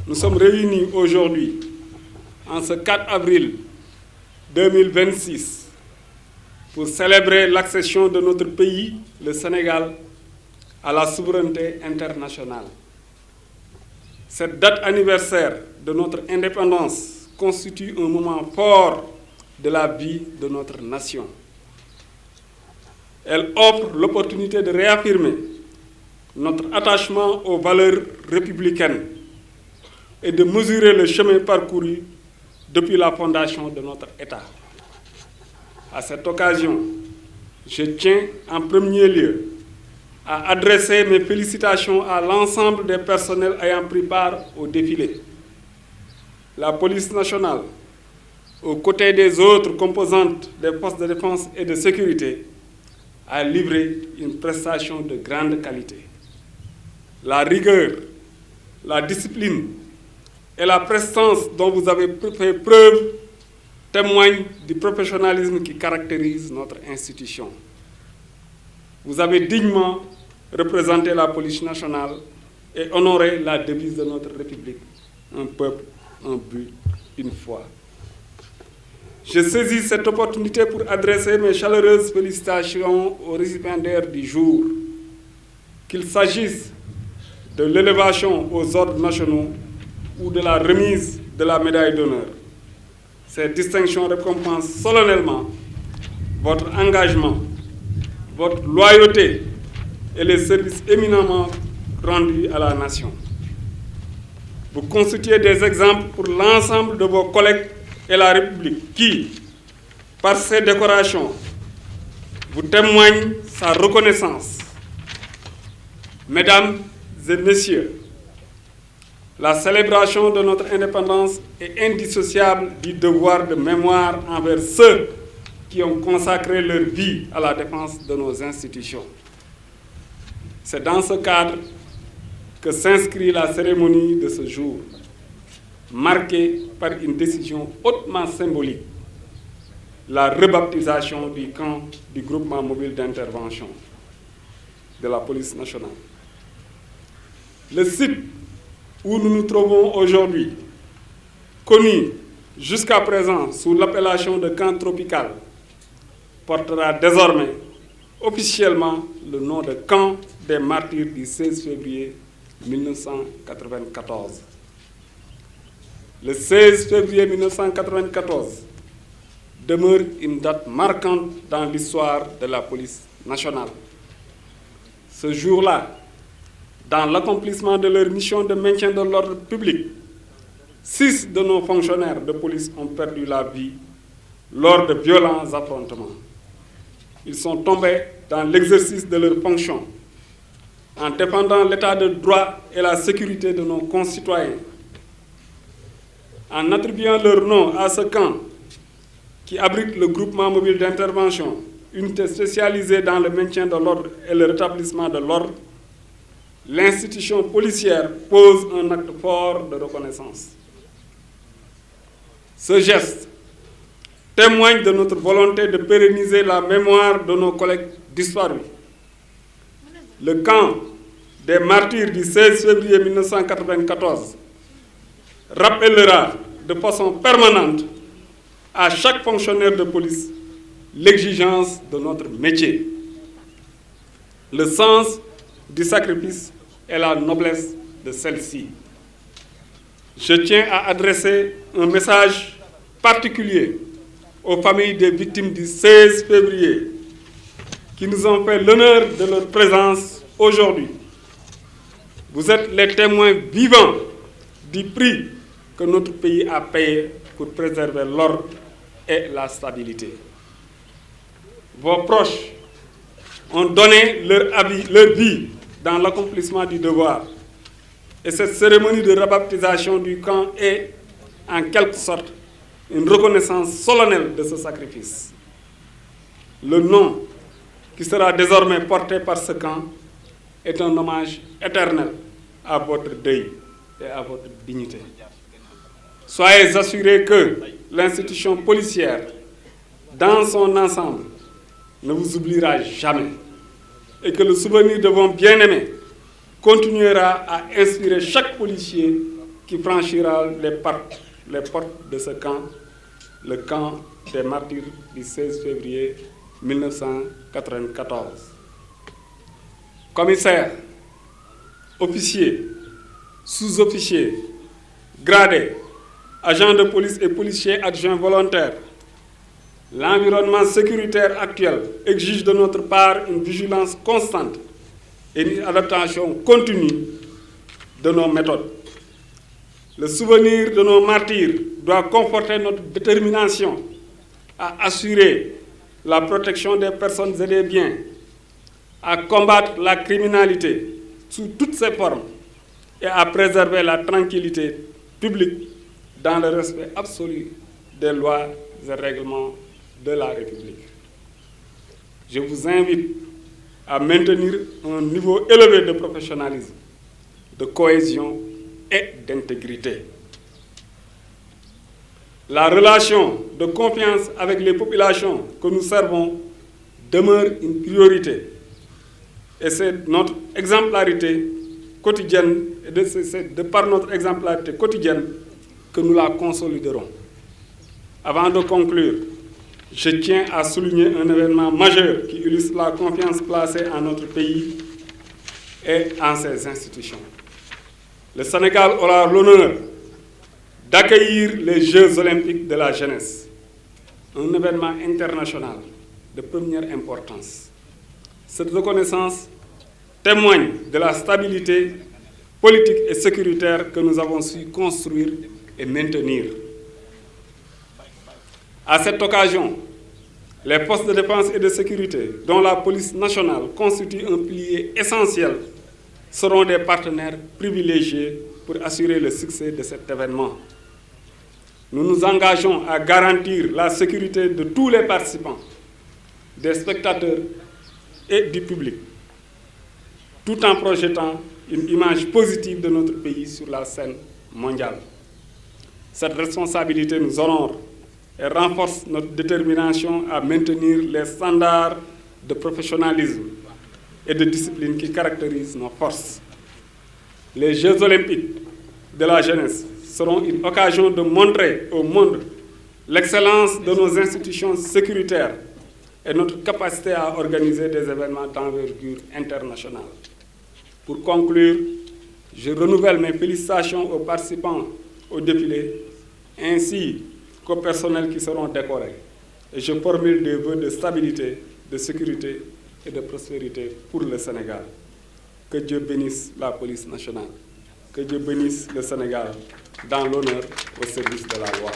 nous sommes réunis aujourd'hui, en ce 4 avril 2026, pour célébrer l'accession de notre pays, le Sénégal, à la souveraineté internationale. Cette date anniversaire de notre indépendance constitue un moment fort de la vie de notre nation. Elle offre l'opportunité de réaffirmer notre attachement aux valeurs républicaines et de mesurer le chemin parcouru depuis la fondation de notre État. À cette occasion, je tiens en premier lieu à adresser mes félicitations à l'ensemble des personnels ayant pris part au défilé. La police nationale, aux côtés des autres composantes des forces de défense et de sécurité, a livré une prestation de grande qualité. La rigueur, la discipline et la prestance dont vous avez fait preuve témoignent du professionnalisme qui caractérise notre institution. Vous avez dignement représenté la police nationale et honoré la devise de notre République, un peuple, un but, une foi. Je saisis cette opportunité pour adresser mes chaleureuses félicitations aux récipiendaires du jour, qu'il s'agisse de l'élévation aux ordres nationaux ou de la remise de la médaille d'honneur. Ces distinctions récompensent solennellement votre engagement, votre loyauté et les services éminemment rendus à la nation. Vous constituez des exemples pour l'ensemble de vos collègues et la République qui, par ces décorations, vous témoignent sa reconnaissance. Mesdames et messieurs, la célébration de notre indépendance est indissociable du devoir de mémoire envers ceux qui ont consacré leur vie à la défense de nos institutions. C'est dans ce cadre que s'inscrit la cérémonie de ce jour, marquée par une décision hautement symbolique, la rebaptisation du camp du groupement mobile d'intervention de la police nationale. Le site où nous nous trouvons aujourd'hui, connu jusqu'à présent sous l'appellation de camp tropical, portera désormais officiellement le nom de camp des martyrs du 16 février 1994. Le 16 février 1994 demeure une date marquante dans l'histoire de la police nationale. Ce jour-là, dans l'accomplissement de leur mission de maintien de l'ordre public, 6 de nos fonctionnaires de police ont perdu la vie lors de violents affrontements. Ils sont tombés dans l'exercice de leurs fonctions en défendant l'état de droit et la sécurité de nos concitoyens. En attribuant leur nom à ce camp qui abrite le groupement mobile d'intervention, unité spécialisée dans le maintien de l'ordre et le rétablissement de l'ordre, l'institution policière pose un acte fort de reconnaissance. Ce geste témoigne de notre volonté de pérenniser la mémoire de nos collègues disparus. Le camp des martyrs du 16 février 1994 rappellera de façon permanente à chaque fonctionnaire de police l'exigence de notre métier, le sens du sacrifice et la noblesse de celle-ci. Je tiens à adresser un message particulier aux familles des victimes du 16 février qui nous ont fait l'honneur de leur présence aujourd'hui. Vous êtes les témoins vivants du prix que notre pays a payé pour préserver l'ordre et la stabilité. Vos proches ont donné leur vie dans l'accomplissement du devoir. Et cette cérémonie de rebaptisation du camp est, en quelque sorte, une reconnaissance solennelle de ce sacrifice. Le nom qui sera désormais porté par ce camp est un hommage éternel à votre deuil et à votre dignité. Soyez assurés que l'institution policière, dans son ensemble, ne vous oubliera jamais et que le souvenir de vos bien-aimés continuera à inspirer chaque policier qui franchira les portes de ce camp, le camp des martyrs du 16 février 1994. Commissaires, officiers, sous-officiers, gradés, agents de police et policiers adjoints volontaires, l'environnement sécuritaire actuel exige de notre part une vigilance constante et une adaptation continue de nos méthodes. Le souvenir de nos martyrs doit conforter notre détermination à assurer la protection des personnes et des biens, à combattre la criminalité sous toutes ses formes et à préserver la tranquillité publique dans le respect absolu des lois et règlements de la République. Je vous invite à maintenir un niveau élevé de professionnalisme, de cohésion et d'intégrité. La relation de confiance avec les populations que nous servons demeure une priorité. Et c'est notre exemplarité quotidienne, et c'est de par notre exemplarité quotidienne que nous la consoliderons. Avant de conclure, je tiens à souligner un événement majeur qui illustre la confiance placée en notre pays et en ses institutions. Le Sénégal aura l'honneur d'accueillir les Jeux olympiques de la jeunesse, un événement international de première importance. Cette reconnaissance témoigne de la stabilité politique et sécuritaire que nous avons su construire et maintenir. À cette occasion, les forces de défense et de sécurité, dont la police nationale constitue un pilier essentiel, seront des partenaires privilégiés pour assurer le succès de cet événement. Nous nous engageons à garantir la sécurité de tous les participants, des spectateurs et du public, tout en projetant une image positive de notre pays sur la scène mondiale. Cette responsabilité nous honore et renforce notre détermination à maintenir les standards de professionnalisme et de discipline qui caractérisent nos forces. Les Jeux olympiques de la jeunesse seront une occasion de montrer au monde l'excellence de nos institutions sécuritaires et notre capacité à organiser des événements d'envergure internationale. Pour conclure, je renouvelle mes félicitations aux participants au défilé ainsi qu'aux personnels qui seront décorés. Et je formule des vœux de stabilité, de sécurité et de prospérité pour le Sénégal. Que Dieu bénisse la police nationale. Que Dieu bénisse le Sénégal dans l'honneur au service de la loi.